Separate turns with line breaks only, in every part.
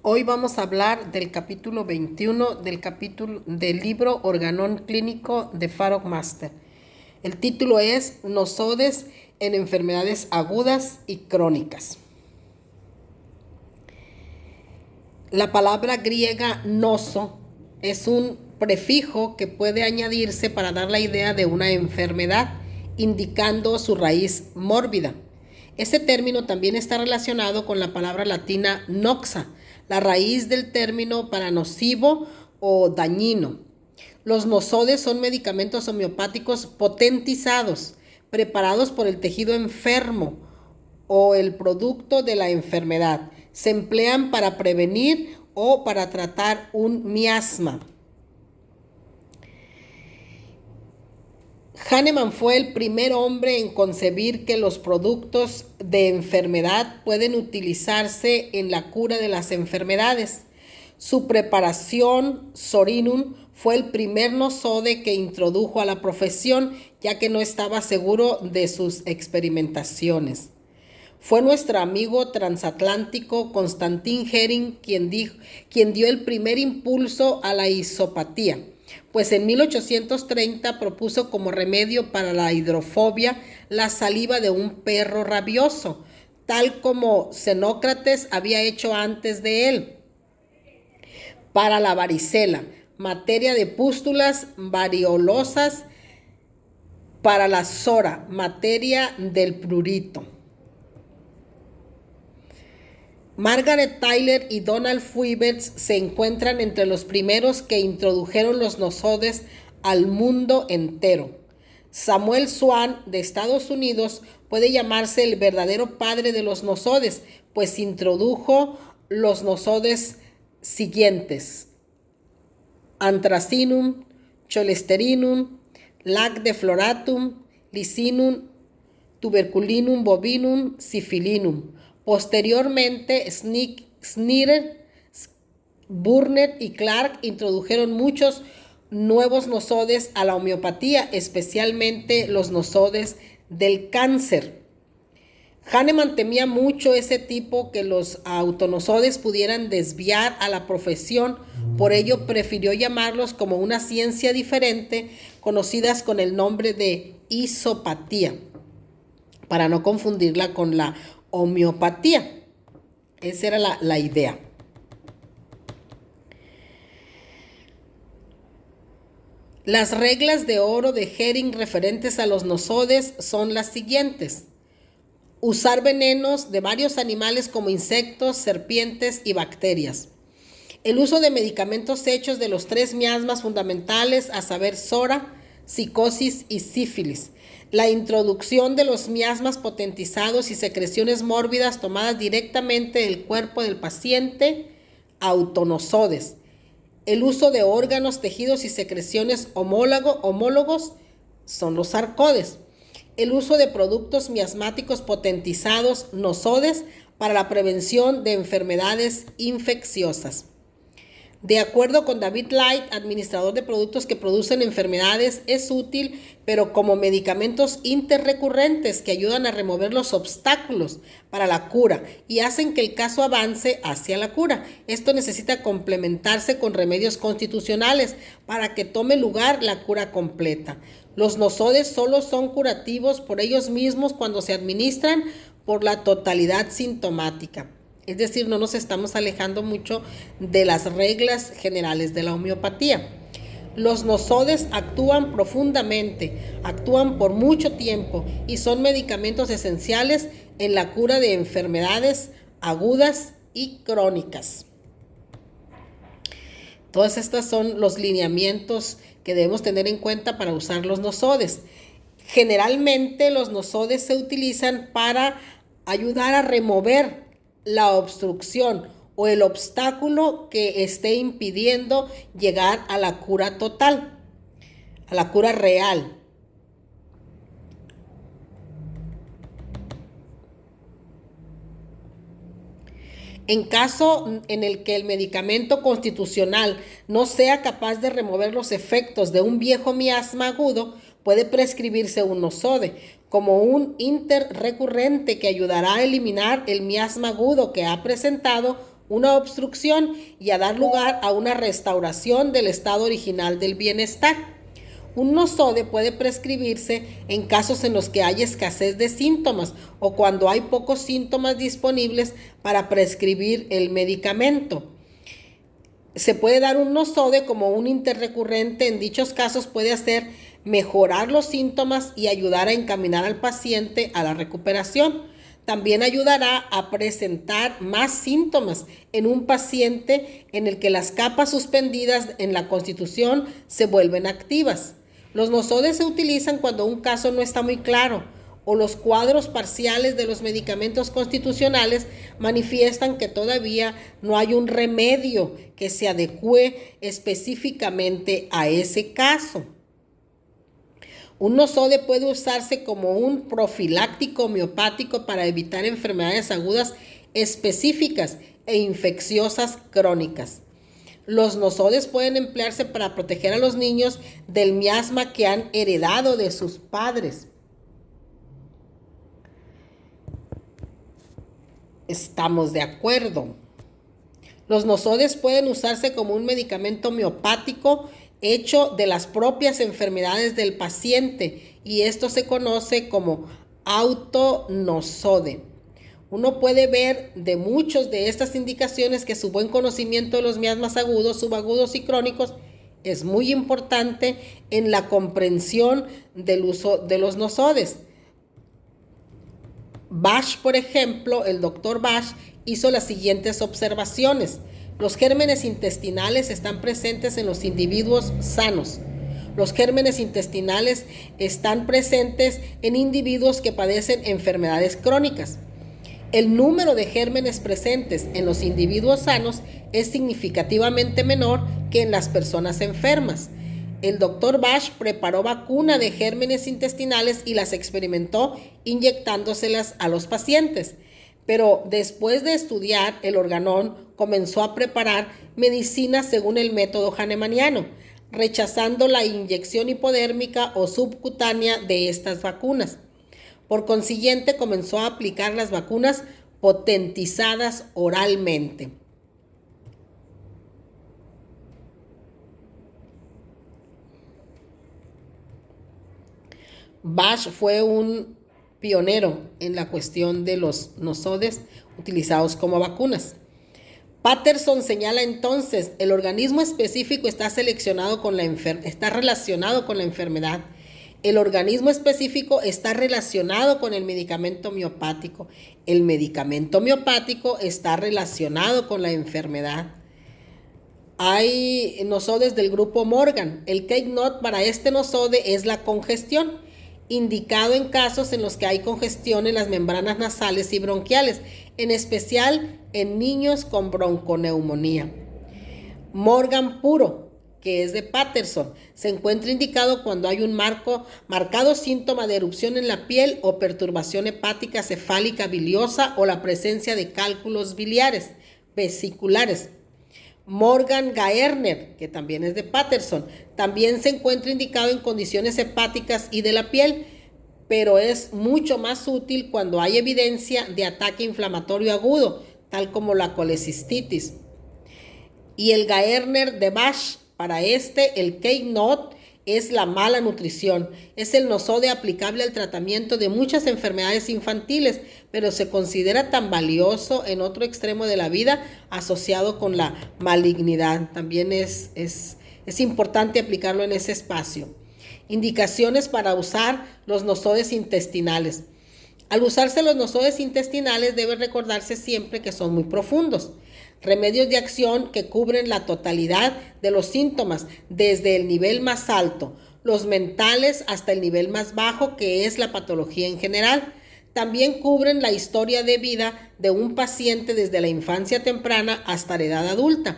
Hoy vamos a hablar del capítulo 21 del libro Organón Clínico de Farrokh Master. El título es Nosodes en enfermedades agudas y crónicas. La palabra griega noso es un prefijo que puede añadirse para dar la idea de una enfermedad, indicando su raíz mórbida. Este término también está relacionado con la palabra latina noxa, la raíz del término para nocivo o dañino. Los nosodes son medicamentos homeopáticos potentizados, preparados por el tejido enfermo o el producto de la enfermedad. Se emplean para prevenir o para tratar un miasma. Hahnemann fue el primer hombre en concebir que los productos de enfermedad pueden utilizarse en la cura de las enfermedades. Su preparación, Sorinum, fue el primer nosode que introdujo a la profesión, ya que no estaba seguro de sus experimentaciones. Fue nuestro amigo transatlántico Constantin Hering quien dio el primer impulso a la isopatía, pues en 1830 propuso como remedio para la hidrofobia la saliva de un perro rabioso, tal como Xenócrates había hecho antes de él. Para la varicela, materia de pústulas variolosas; para la sora, materia del prurito. Margaret Tyler y Donald Fuibles se encuentran entre los primeros que introdujeron los nosodes al mundo entero. Samuel Swan, de Estados Unidos, puede llamarse el verdadero padre de los nosodes, pues introdujo los nosodes siguientes: Anthracinum, Cholesterinum, Lac de Floratum, Licinum, Tuberculinum bovinum, Syphilinum. Posteriormente, Snyder, Burnet y Clark introdujeron muchos nuevos nosodes a la homeopatía, especialmente los nosodes del cáncer. Hahnemann temía mucho ese tipo que los autonosodes pudieran desviar a la profesión, por ello prefirió llamarlos como una ciencia diferente, conocidas con el nombre de isopatía, para no confundirla con la homeopatía. Esa era la idea. Las reglas de oro de Hering referentes a los nosodes son las siguientes: usar venenos de varios animales como insectos, serpientes y bacterias. El uso de medicamentos hechos de los 3 miasmas fundamentales, a saber, sora, psicosis y sífilis. La introducción de los miasmas potentizados y secreciones mórbidas tomadas directamente del cuerpo del paciente, autonosodes. El uso de órganos, tejidos y secreciones homólogos son los sarcodes. El uso de productos miasmáticos potentizados, nosodes, para la prevención de enfermedades infecciosas. De acuerdo con David Light, administrador de productos que producen enfermedades, es útil, pero como medicamentos interrecurrentes que ayudan a remover los obstáculos para la cura y hacen que el caso avance hacia la cura. Esto necesita complementarse con remedios constitucionales para que tome lugar la cura completa. Los nosodes solo son curativos por ellos mismos cuando se administran por la totalidad sintomática. Es decir, no nos estamos alejando mucho de las reglas generales de la homeopatía. Los nosodes actúan profundamente, actúan por mucho tiempo y son medicamentos esenciales en la cura de enfermedades agudas y crónicas. Todos estos son los lineamientos que debemos tener en cuenta para usar los nosodes. Generalmente los nosodes se utilizan para ayudar a remover la obstrucción o el obstáculo que esté impidiendo llegar a la cura total, a la cura real. En caso en el que el medicamento constitucional no sea capaz de remover los efectos de un viejo miasma agudo, puede prescribirse un nosode como un interrecurrente que ayudará a eliminar el miasma agudo que ha presentado una obstrucción y a dar lugar a una restauración del estado original del bienestar. Un nosode puede prescribirse en casos en los que hay escasez de síntomas o cuando hay pocos síntomas disponibles para prescribir el medicamento. Se puede dar un nosode como un interrecurrente. En dichos casos puede hacer mejorar los síntomas y ayudar a encaminar al paciente a la recuperación. También ayudará a presentar más síntomas en un paciente en el que las capas suspendidas en la constitución se vuelven activas. Los nosodes se utilizan cuando un caso no está muy claro o los cuadros parciales de los medicamentos constitucionales manifiestan que todavía no hay un remedio que se adecue específicamente a ese caso. Un nosode puede usarse como un profiláctico homeopático para evitar enfermedades agudas específicas e infecciosas crónicas. Los nosodes pueden emplearse para proteger a los niños del miasma que han heredado de sus padres. Estamos de acuerdo. Los nosodes pueden usarse como un medicamento homeopático hecho de las propias enfermedades del paciente y esto se conoce como autonosode. Uno puede ver de muchos de estas indicaciones que su buen conocimiento de los miasmas agudos, subagudos y crónicos es muy importante en la comprensión del uso de los nosodes. Bach, por ejemplo, el doctor Bach hizo las siguientes observaciones. Los gérmenes intestinales están presentes en los individuos sanos. Los gérmenes intestinales están presentes en individuos que padecen enfermedades crónicas. El número de gérmenes presentes en los individuos sanos es significativamente menor que en las personas enfermas. El doctor Bach preparó vacuna de gérmenes intestinales y las experimentó inyectándoselas a los pacientes. Pero después de estudiar el organón, comenzó a preparar medicina según el método hahnemanniano, rechazando la inyección hipodérmica o subcutánea de estas vacunas. Por consiguiente, comenzó a aplicar las vacunas potentizadas oralmente. Bach fue un pionero en la cuestión de los nosodes utilizados como vacunas. Patterson señala entonces, el organismo específico está relacionado con la enfermedad. El organismo específico está relacionado con el medicamento homeopático. El medicamento homeopático está relacionado con la enfermedad. Hay nosodes del grupo Morgan. El key note para este nosode es la congestión, indicado en casos en los que hay congestión en las membranas nasales y bronquiales, en especial en niños con bronconeumonía. Morgan puro, que es de Patterson, se encuentra indicado cuando hay un marcado síntoma de erupción en la piel o perturbación hepática cefálica biliosa o la presencia de cálculos biliares vesiculares. Morgan Gaerner, que también es de Patterson, también se encuentra indicado en condiciones hepáticas y de la piel, pero es mucho más útil cuando hay evidencia de ataque inflamatorio agudo, tal como la colecistitis. Y el Gaerner de Bach, para el keynote es la mala nutrición. Es el nosode aplicable al tratamiento de muchas enfermedades infantiles, pero se considera tan valioso en otro extremo de la vida asociado con la malignidad. También es importante aplicarlo en ese espacio. Indicaciones para usar los nosodes intestinales. Al usarse los nosodes intestinales debe recordarse siempre que son muy profundos. Remedios de acción que cubren la totalidad de los síntomas, desde el nivel más alto, los mentales, hasta el nivel más bajo, que es la patología en general. También cubren la historia de vida de un paciente desde la infancia temprana hasta la edad adulta.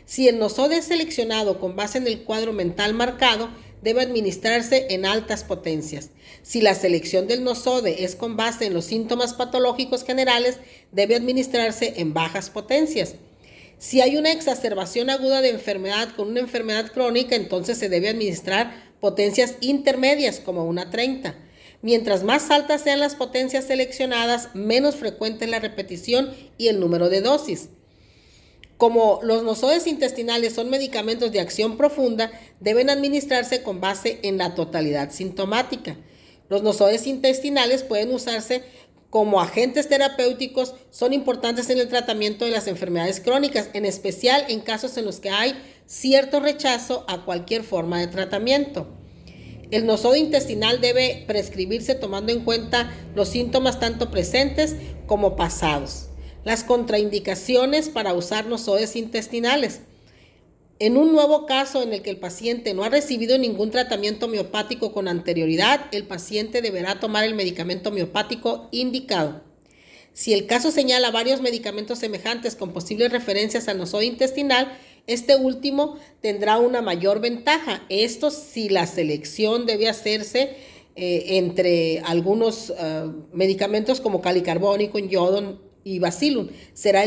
Si el nosode es seleccionado con base en el cuadro mental marcado, debe administrarse en altas potencias. Si la selección del nosode es con base en los síntomas patológicos generales, debe administrarse en bajas potencias. Si hay una exacerbación aguda de enfermedad con una enfermedad crónica, entonces se debe administrar potencias intermedias como una 30. Mientras más altas sean las potencias seleccionadas, menos frecuente es la repetición y el número de dosis. Como los nosodes intestinales son medicamentos de acción profunda, deben administrarse con base en la totalidad sintomática. Los nosodes intestinales pueden usarse como agentes terapéuticos, son importantes en el tratamiento de las enfermedades crónicas, en especial en casos en los que hay cierto rechazo a cualquier forma de tratamiento. El nosodo intestinal debe prescribirse tomando en cuenta los síntomas tanto presentes como pasados. Las contraindicaciones para usar nosodes intestinales. En un nuevo caso en el que el paciente no ha recibido ningún tratamiento homeopático con anterioridad, el paciente deberá tomar el medicamento homeopático indicado. Si el caso señala varios medicamentos semejantes con posibles referencias al nosodo intestinal, este último tendrá una mayor ventaja. Esto si la selección debe hacerse entre algunos medicamentos como calicarbónico, yodo y bacillum. Será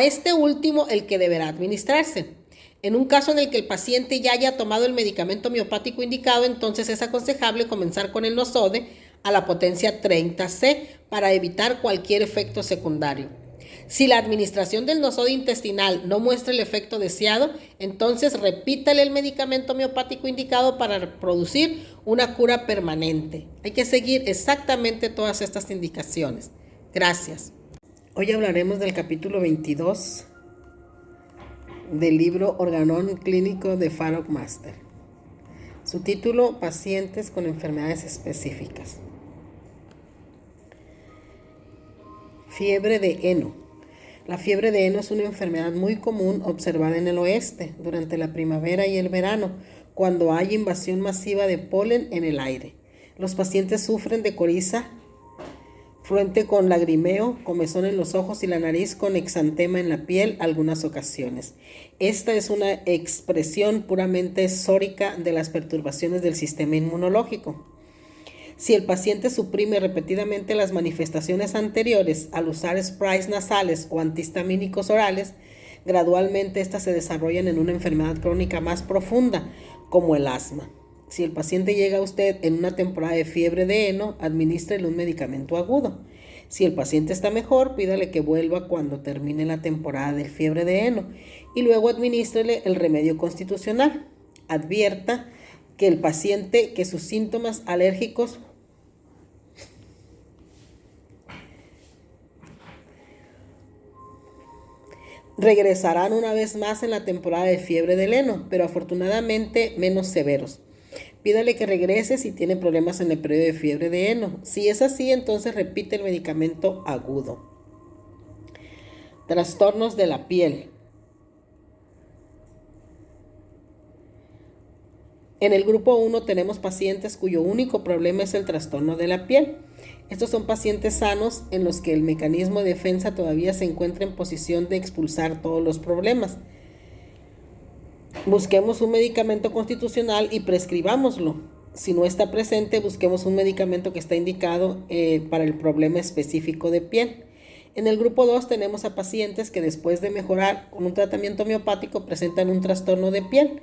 este último el que deberá administrarse. En un caso en el que el paciente ya haya tomado el medicamento homeopático indicado, entonces es aconsejable comenzar con el nosode a la potencia 30C para evitar cualquier efecto secundario. Si la administración del nosode intestinal no muestra el efecto deseado, entonces repítale el medicamento homeopático indicado para producir una cura permanente. Hay que seguir exactamente todas estas indicaciones. Gracias. Hoy hablaremos del capítulo 22 del libro Organón Clínico de Farrokh Master. Su título: Pacientes con enfermedades específicas. Fiebre de heno. La fiebre de heno es una enfermedad muy común observada en el oeste durante la primavera y el verano, cuando hay invasión masiva de polen en el aire. Los pacientes sufren de coriza, fluente con lagrimeo, comezón en los ojos y la nariz con exantema en la piel algunas ocasiones. Esta es una expresión puramente sórica de las perturbaciones del sistema inmunológico. Si el paciente suprime repetidamente las manifestaciones anteriores al usar sprays nasales o antihistamínicos orales, gradualmente estas se desarrollan en una enfermedad crónica más profunda, como el asma. Si el paciente llega a usted en una temporada de fiebre de heno, adminístrele un medicamento agudo. Si el paciente está mejor, pídale que vuelva cuando termine la temporada de fiebre de heno y luego adminístrele el remedio constitucional. Advierta que el paciente que sus síntomas alérgicos regresarán una vez más en la temporada de fiebre del heno, pero afortunadamente menos severos. Pídale que regrese si tiene problemas en el periodo de fiebre de heno. Si es así, entonces repite el medicamento agudo. Trastornos de la piel. En el grupo 1 tenemos pacientes cuyo único problema es el trastorno de la piel. Estos son pacientes sanos en los que el mecanismo de defensa todavía se encuentra en posición de expulsar todos los problemas. Busquemos un medicamento constitucional y prescribámoslo. Si no está presente, busquemos un medicamento que está indicado para el problema específico de piel. En el grupo 2 tenemos a pacientes que después de mejorar con un tratamiento homeopático presentan un trastorno de piel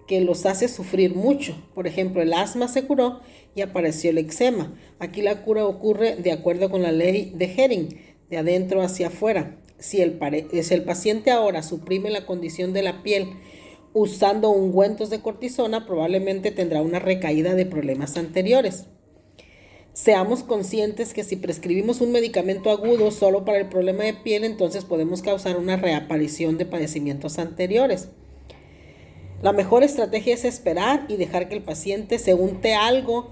que los hace sufrir mucho. Por ejemplo, el asma se curó y apareció el eczema. Aquí la cura ocurre de acuerdo con la ley de Hering, de adentro hacia afuera. Si el paciente ahora suprime la condición de la piel usando ungüentos de cortisona, probablemente tendrá una recaída de problemas anteriores. Seamos conscientes que si prescribimos un medicamento agudo solo para el problema de piel, entonces podemos causar una reaparición de padecimientos anteriores. La mejor estrategia es esperar y dejar que el paciente se unte algo,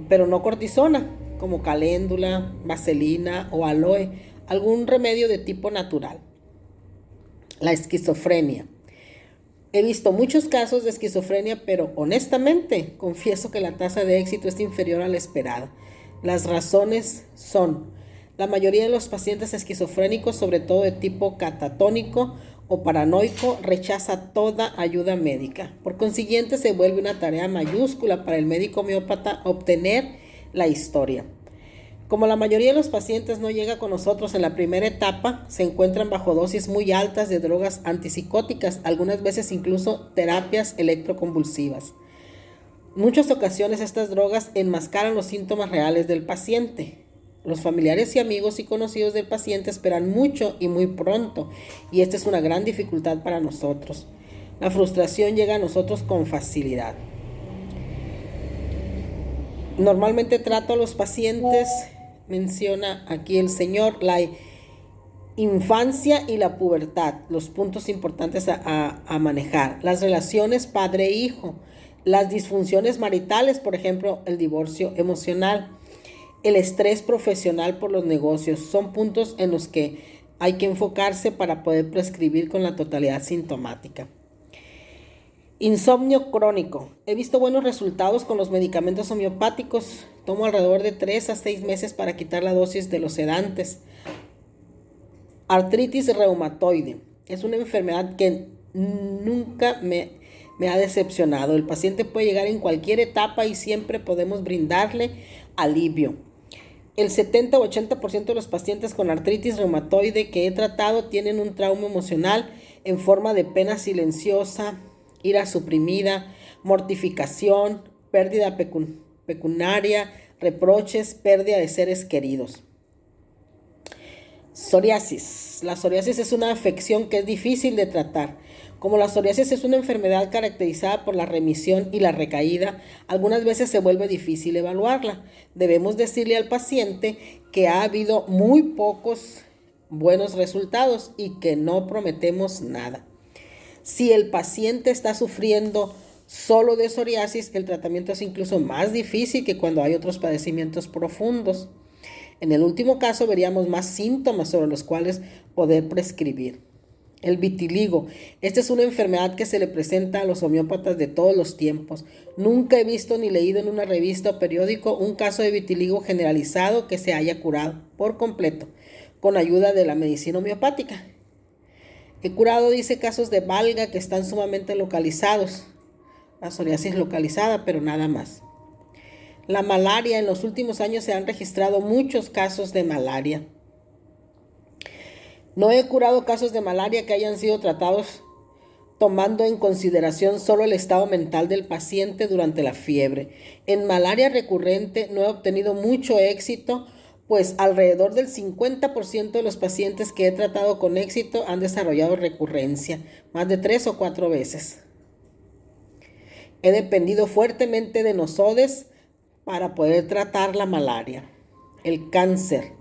pero no cortisona, como caléndula, vaselina o aloe, algún remedio de tipo natural. La esquizofrenia. He visto muchos casos de esquizofrenia, pero honestamente confieso que la tasa de éxito es inferior a la esperada. Las razones son: la mayoría de los pacientes esquizofrénicos, sobre todo de tipo catatónico o paranoico, rechaza toda ayuda médica. Por consiguiente, se vuelve una tarea mayúscula para el médico homeópata obtener la historia. Como la mayoría de los pacientes no llega con nosotros en la primera etapa, se encuentran bajo dosis muy altas de drogas antipsicóticas, algunas veces incluso terapias electroconvulsivas. En muchas ocasiones estas drogas enmascaran los síntomas reales del paciente. Los familiares y amigos y conocidos del paciente esperan mucho y muy pronto, y esta es una gran dificultad para nosotros. La frustración llega a nosotros con facilidad. Normalmente trato a los pacientes, menciona aquí el señor, la infancia y la pubertad, los puntos importantes a manejar. Las relaciones padre-hijo, las disfunciones maritales, por ejemplo, el divorcio emocional, el estrés profesional por los negocios, son puntos en los que hay que enfocarse para poder prescribir con la totalidad sintomática. Insomnio crónico. He visto buenos resultados con los medicamentos homeopáticos. Tomo alrededor de 3 a 6 meses para quitar la dosis de los sedantes. Artritis reumatoide. Es una enfermedad que nunca me ha decepcionado. El paciente puede llegar en cualquier etapa y siempre podemos brindarle alivio. El 70 o 80% de los pacientes con artritis reumatoide que he tratado tienen un trauma emocional en forma de pena silenciosa, ira suprimida, mortificación, pérdida pecuniaria, reproches, pérdida de seres queridos. Psoriasis. La psoriasis es una afección que es difícil de tratar. Como la psoriasis es una enfermedad caracterizada por la remisión y la recaída, algunas veces se vuelve difícil evaluarla. Debemos decirle al paciente que ha habido muy pocos buenos resultados y que no prometemos nada. Si el paciente está sufriendo solo de psoriasis, el tratamiento es incluso más difícil que cuando hay otros padecimientos profundos. En el último caso veríamos más síntomas sobre los cuales poder prescribir. El vitiligo. Esta es una enfermedad que se le presenta a los homeópatas de todos los tiempos. Nunca he visto ni leído en una revista o periódico un caso de vitiligo generalizado que se haya curado por completo con ayuda de la medicina homeopática. He curado, dice, casos de valga que están sumamente localizados. La psoriasis localizada, pero nada más. La malaria. En los últimos años se han registrado muchos casos de malaria. No he curado casos de malaria que hayan sido tratados tomando en consideración solo el estado mental del paciente durante la fiebre. En malaria recurrente no he obtenido mucho éxito, pues alrededor del 50% de los pacientes que he tratado con éxito han desarrollado recurrencia, más de 3 o 4 veces. He dependido fuertemente de nosodes para poder tratar la malaria. El cáncer.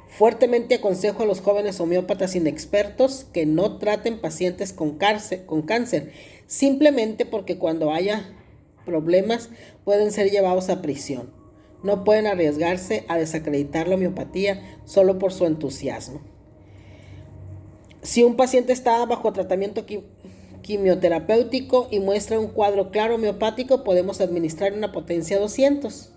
Fuertemente aconsejo a los jóvenes homeópatas inexpertos que no traten pacientes con cáncer, simplemente porque cuando haya problemas pueden ser llevados a prisión. No pueden arriesgarse a desacreditar la homeopatía solo por su entusiasmo. Si un paciente está bajo tratamiento quimioterapéutico y muestra un cuadro claro homeopático, podemos administrar una potencia 200.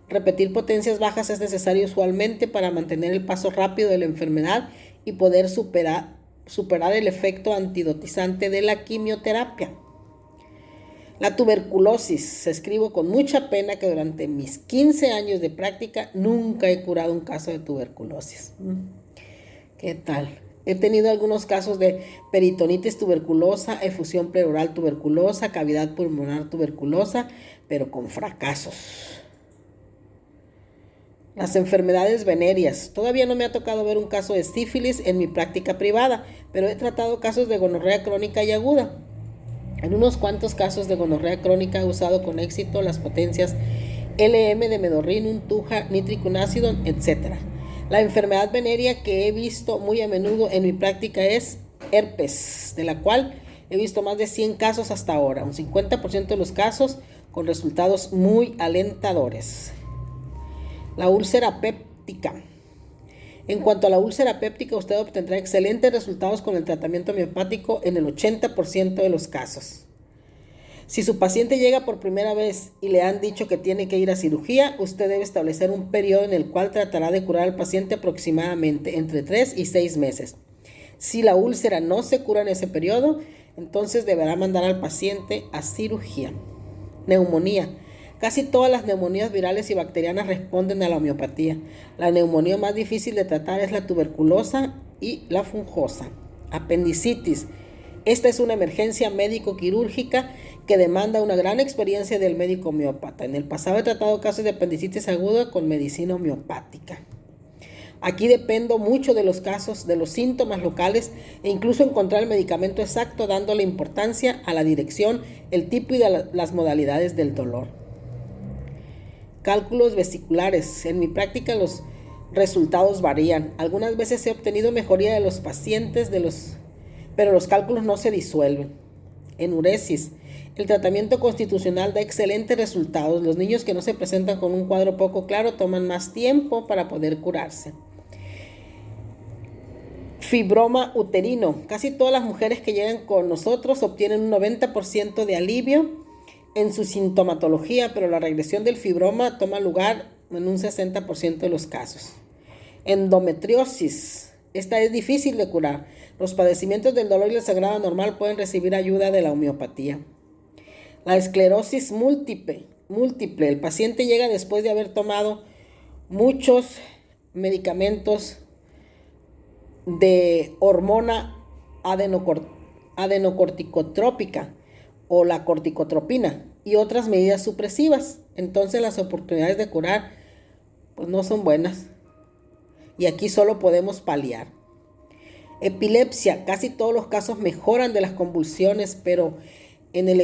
Repetir potencias bajas es necesario usualmente para mantener el paso rápido de la enfermedad y poder superar el efecto antidotizante de la quimioterapia. La tuberculosis. Escribo con mucha pena que durante mis 15 años de práctica nunca he curado un caso de tuberculosis. ¿Qué tal? He tenido algunos casos de peritonitis tuberculosa, efusión pleural tuberculosa, cavidad pulmonar tuberculosa, pero con fracasos. Las enfermedades venéreas. Todavía no me ha tocado ver un caso de sífilis en mi práctica privada, pero he tratado casos de gonorrea crónica y aguda. En unos cuantos casos de gonorrea crónica he usado con éxito las potencias LM de Medorrinum, Tuja, Nitricum Acidum, etc. La enfermedad venérea que he visto muy a menudo en mi práctica es herpes, de la cual he visto más de 100 casos hasta ahora, un 50% de los casos con resultados muy alentadores. La úlcera péptica. En cuanto a la úlcera péptica, usted obtendrá excelentes resultados con el tratamiento homeopático en el 80% de los casos. Si su paciente llega por primera vez y le han dicho que tiene que ir a cirugía, usted debe establecer un periodo en el cual tratará de curar al paciente aproximadamente entre 3 y 6 meses. Si la úlcera no se cura en ese periodo, entonces deberá mandar al paciente a cirugía. Neumonía. Casi todas las neumonías virales y bacterianas responden a la homeopatía. La neumonía más difícil de tratar es la tuberculosa y la fungosa. Apendicitis. Esta es una emergencia médico-quirúrgica que demanda una gran experiencia del médico homeópata. En el pasado he tratado casos de apendicitis aguda con medicina homeopática. Aquí dependo mucho de los casos, de los síntomas locales e incluso encontrar el medicamento exacto, dándole importancia a la dirección, el tipo y las modalidades del dolor. Cálculos vesiculares. En mi práctica los resultados varían. Algunas veces he obtenido mejoría de los pacientes, pero los cálculos no se disuelven. Enuresis. El tratamiento constitucional da excelentes resultados. Los niños que no se presentan con un cuadro poco claro toman más tiempo para poder curarse. Fibroma uterino. Casi todas las mujeres que llegan con nosotros obtienen un 90% de alivio en su sintomatología, pero la regresión del fibroma toma lugar en un 60% de los casos. Endometriosis. Esta es difícil de curar. Los padecimientos del dolor y el sangrado normal pueden recibir ayuda de la homeopatía. La esclerosis múltiple. El paciente llega después de haber tomado muchos medicamentos de hormona adenocorticotrópica o la corticotropina y otras medidas supresivas. Entonces las oportunidades de curar pues no son buenas. Y aquí solo podemos paliar. Epilepsia. Casi todos los casos mejoran de las convulsiones, pero en el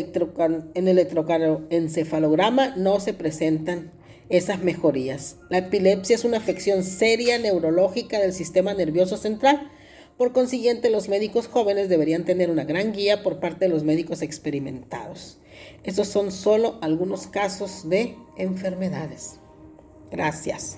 electroencefalograma no se presentan esas mejorías. La epilepsia es una afección seria neurológica del sistema nervioso central. Por consiguiente, los médicos jóvenes deberían tener una gran guía por parte de los médicos experimentados. Estos son solo algunos casos de enfermedades. Gracias.